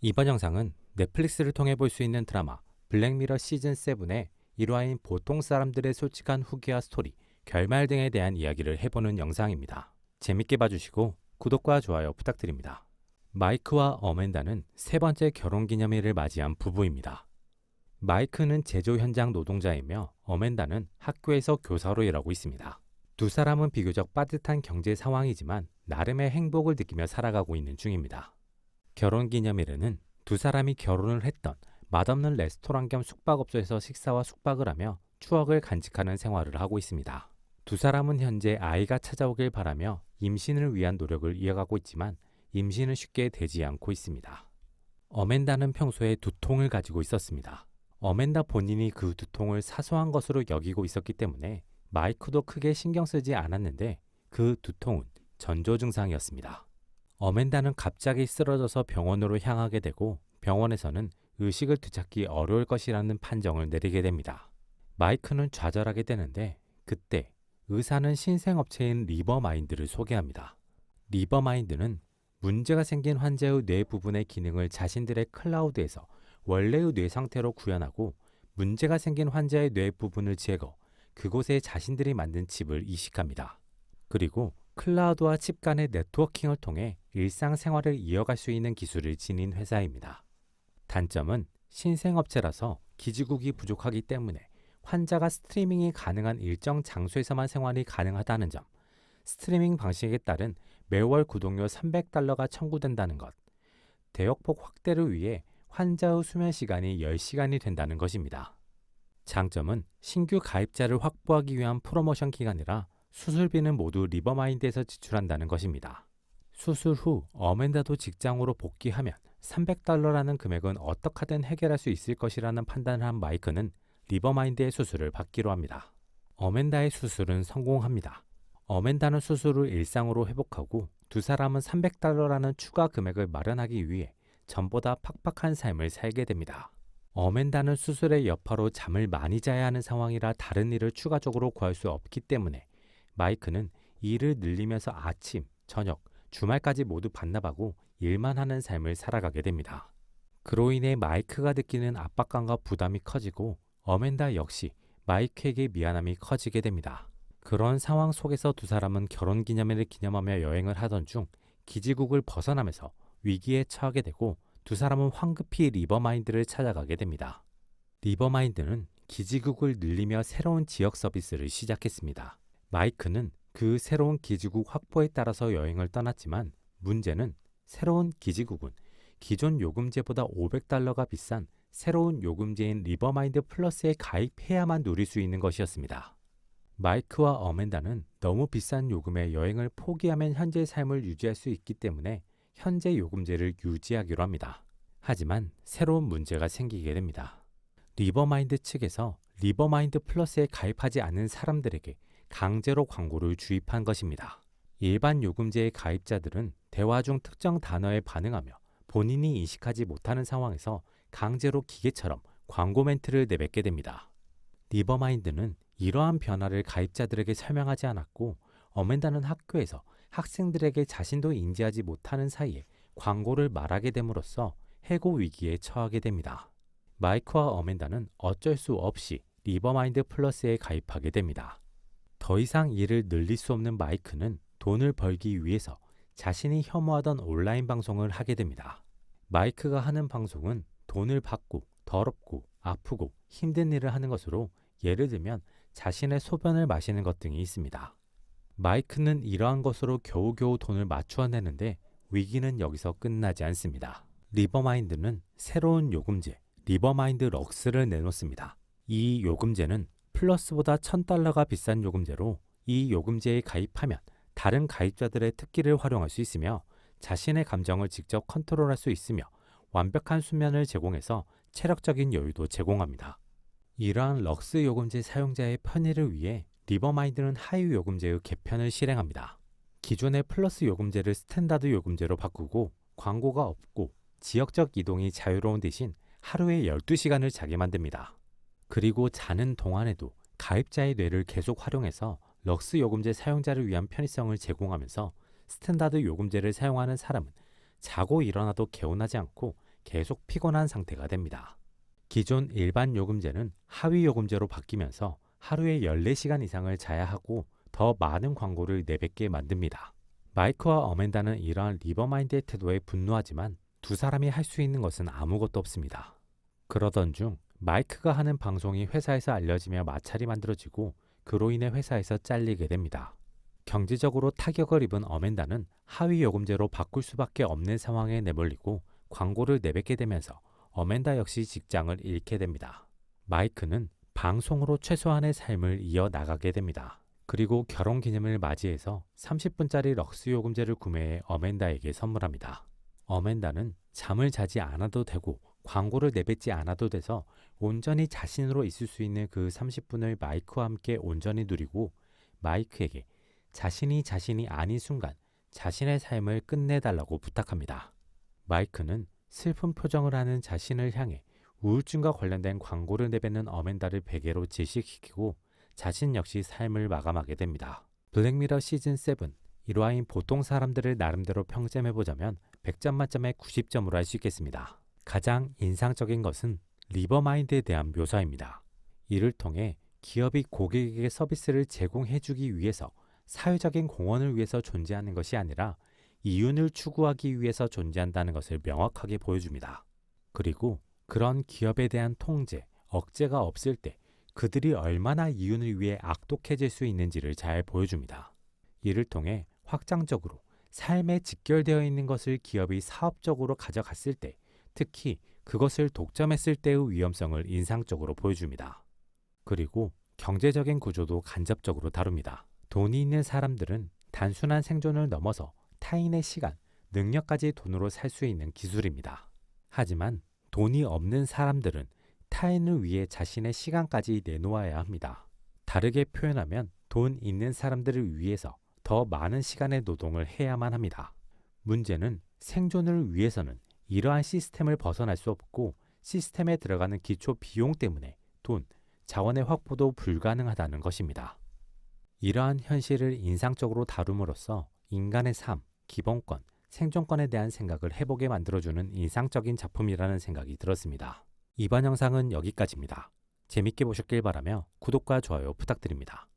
이번 영상은 넷플릭스를 통해 볼 수 있는 드라마 블랙미러 시즌7의 일화인 보통 사람들의 솔직한 후기와 스토리, 결말 등에 대한 이야기를 해보는 영상입니다. 재밌게 봐주시고 구독과 좋아요 부탁드립니다. 마이크와 어멘다는 세 번째 결혼기념일을 맞이한 부부입니다. 마이크는 제조 현장 노동자이며 어멘다는 학교에서 교사로 일하고 있습니다. 두 사람은 비교적 빠듯한 경제 상황이지만 나름의 행복을 느끼며 살아가고 있는 중입니다. 결혼기념일에는 두 사람이 결혼을 했던 맛없는 레스토랑 겸 숙박업소에서 식사와 숙박을 하며 추억을 간직하는 생활을 하고 있습니다. 두 사람은 현재 아이가 찾아오길 바라며 임신을 위한 노력을 이어가고 있지만 임신은 쉽게 되지 않고 있습니다. 어멘다는 평소에 두통을 가지고 있었습니다. 어멘다 본인이 그 두통을 사소한 것으로 여기고 있었기 때문에 마이크도 크게 신경 쓰지 않았는데 그 두통은 전조 증상이었습니다. 어멘다는 갑자기 쓰러져서 병원으로 향하게 되고 병원에서는 의식을 되찾기 어려울 것이라는 판정을 내리게 됩니다. 마이크는 좌절하게 되는데 그때 의사는 신생업체인 리버마인드를 소개합니다. 리버마인드는 문제가 생긴 환자의 뇌 부분의 기능을 자신들의 클라우드에서 원래의 뇌 상태로 구현하고 문제가 생긴 환자의 뇌 부분을 제거, 그곳에 자신들이 만든 칩을 이식합니다. 그리고 클라우드와 칩 간의 네트워킹을 통해 일상생활을 이어갈 수 있는 기술을 지닌 회사입니다. 단점은 신생업체라서 기지국이 부족하기 때문에 환자가 스트리밍이 가능한 일정 장소에서만 생활이 가능하다는 점, 스트리밍 방식에 따른 매월 구독료 $300가 청구된다는 것, 대역폭 확대를 위해 환자의 수면 시간이 10시간이 된다는 것입니다. 장점은 신규 가입자를 확보하기 위한 프로모션 기간이라 수술비는 모두 리버마인드에서 지출한다는 것입니다. 수술 후 어멘다도 직장으로 복귀하면 $300라는 금액은 어떻게든 해결할 수 있을 것이라는 판단을 한 마이크는 리버마인드의 수술을 받기로 합니다. 어멘다의 수술은 성공합니다. 어멘다는 수술 후 일상으로 회복하고 두 사람은 $300라는 추가 금액을 마련하기 위해 전보다 팍팍한 삶을 살게 됩니다. 어멘다는 수술의 여파로 잠을 많이 자야 하는 상황이라 다른 일을 추가적으로 구할 수 없기 때문에 마이크는 일을 늘리면서 아침, 저녁, 주말까지 모두 반납하고 일만 하는 삶을 살아가게 됩니다. 그로 인해 마이크가 느끼는 압박감과 부담이 커지고 어멘다 역시 마이크에게 미안함이 커지게 됩니다. 그런 상황 속에서 두 사람은 결혼기념일을 기념하며 여행을 하던 중 기지국을 벗어나면서 위기에 처하게 되고 두 사람은 황급히 리버마인드를 찾아가게 됩니다. 리버마인드는 기지국을 늘리며 새로운 지역 서비스를 시작했습니다. 마이크는 그 새로운 기지국 확보에 따라서 여행을 떠났지만 문제는 새로운 기지국은 기존 요금제보다 $500가 비싼 새로운 요금제인 리버마인드 플러스에 가입해야만 누릴 수 있는 것이었습니다. 마이크와 어멘다는 너무 비싼 요금에 여행을 포기하면 현재의 삶을 유지할 수 있기 때문에 현재 요금제를 유지하기로 합니다. 하지만 새로운 문제가 생기게 됩니다. 리버마인드 측에서 리버마인드 플러스에 가입하지 않은 사람들에게 강제로 광고를 주입한 것입니다. 일반 요금제의 가입자들은 대화 중 특정 단어에 반응하며 본인이 인식하지 못하는 상황에서 강제로 기계처럼 광고 멘트를 내뱉게 됩니다. 리버마인드는 이러한 변화를 가입자들에게 설명하지 않았고 어멘다는 학교에서 학생들에게 자신도 인지하지 못하는 사이에 광고를 말하게 됨으로써 해고 위기에 처하게 됩니다. 마이크와 어멘다는 어쩔 수 없이 리버마인드 플러스에 가입하게 됩니다. 더 이상 일을 늘릴 수 없는 마이크는 돈을 벌기 위해서 자신이 혐오하던 온라인 방송을 하게 됩니다. 마이크가 하는 방송은 돈을 받고 더럽고 아프고 힘든 일을 하는 것으로 예를 들면 자신의 소변을 마시는 것 등이 있습니다. 마이크는 이러한 것으로 겨우겨우 돈을 맞추어내는데 위기는 여기서 끝나지 않습니다. 리버마인드는 새로운 요금제 리버마인드 럭스를 내놓습니다. 이 요금제는 플러스보다 $1000가 비싼 요금제로 이 요금제에 가입하면 다른 가입자들의 특기를 활용할 수 있으며 자신의 감정을 직접 컨트롤할 수 있으며 완벽한 수면을 제공해서 체력적인 여유도 제공합니다. 이러한 럭스 요금제 사용자의 편의를 위해 리버마인드는 하위 요금제의 개편을 실행합니다. 기존의 플러스 요금제를 스탠다드 요금제로 바꾸고 광고가 없고 지역적 이동이 자유로운 대신 하루에 12시간을 자게 만듭니다. 그리고 자는 동안에도 가입자의 뇌를 계속 활용해서 럭스 요금제 사용자를 위한 편의성을 제공하면서 스탠다드 요금제를 사용하는 사람은 자고 일어나도 개운하지 않고 계속 피곤한 상태가 됩니다. 기존 일반 요금제는 하위 요금제로 바뀌면서 하루에 14시간 이상을 자야 하고 더 많은 광고를 내뱉게 만듭니다. 마이크와 어멘다는 이러한 리버마인드의 태도에 분노하지만 두 사람이 할 수 있는 것은 아무것도 없습니다. 그러던 중 마이크가 하는 방송이 회사에서 알려지며 마찰이 만들어지고 그로 인해 회사에서 잘리게 됩니다. 경제적으로 타격을 입은 어멘다는 하위 요금제로 바꿀 수밖에 없는 상황에 내몰리고 광고를 내뱉게 되면서 어멘다 역시 직장을 잃게 됩니다. 마이크는 방송으로 최소한의 삶을 이어나가게 됩니다. 그리고 결혼 기념을 맞이해서 30분짜리 럭스 요금제를 구매해 어멘다에게 선물합니다. 어멘다는 잠을 자지 않아도 되고 광고를 내뱉지 않아도 돼서 온전히 자신으로 있을 수 있는 그 30분을 마이크와 함께 온전히 누리고 마이크에게 자신이 아닌 순간 자신의 삶을 끝내달라고 부탁합니다. 마이크는 슬픈 표정을 하는 자신을 향해 우울증과 관련된 광고를 내뱉는 어멘다를 베개로 질식시키고 자신 역시 삶을 마감하게 됩니다. 블랙미러 시즌 7 일화인 보통 사람들을 나름대로 평점해보자면 100점 만점에 90점으로 할 수 있겠습니다. 가장 인상적인 것은 리버마인드에 대한 묘사입니다. 이를 통해 기업이 고객에게 서비스를 제공해주기 위해서 사회적인 공헌을 위해서 존재하는 것이 아니라 이윤을 추구하기 위해서 존재한다는 것을 명확하게 보여줍니다. 그리고 그런 기업에 대한 통제, 억제가 없을 때 그들이 얼마나 이윤을 위해 악독해질 수 있는지를 잘 보여줍니다. 이를 통해 확장적으로 삶에 직결되어 있는 것을 기업이 사업적으로 가져갔을 때, 특히 그것을 독점했을 때의 위험성을 인상적으로 보여줍니다. 그리고 경제적인 구조도 간접적으로 다룹니다. 돈이 있는 사람들은 단순한 생존을 넘어서 타인의 시간, 능력까지 돈으로 살 수 있는 기술입니다. 하지만 돈이 없는 사람들은 타인을 위해 자신의 시간까지 내놓아야 합니다. 다르게 표현하면 돈 있는 사람들을 위해서 더 많은 시간의 노동을 해야만 합니다. 문제는 생존을 위해서는 이러한 시스템을 벗어날 수 없고 시스템에 들어가는 기초 비용 때문에 돈, 자원의 확보도 불가능하다는 것입니다. 이러한 현실을 인상적으로 다룸으로써 인간의 삶, 기본권, 생존권에 대한 생각을 해보게 만들어주는 인상적인 작품이라는 생각이 들었습니다. 이번 영상은 여기까지입니다. 재밌게 보셨길 바라며 구독과 좋아요 부탁드립니다.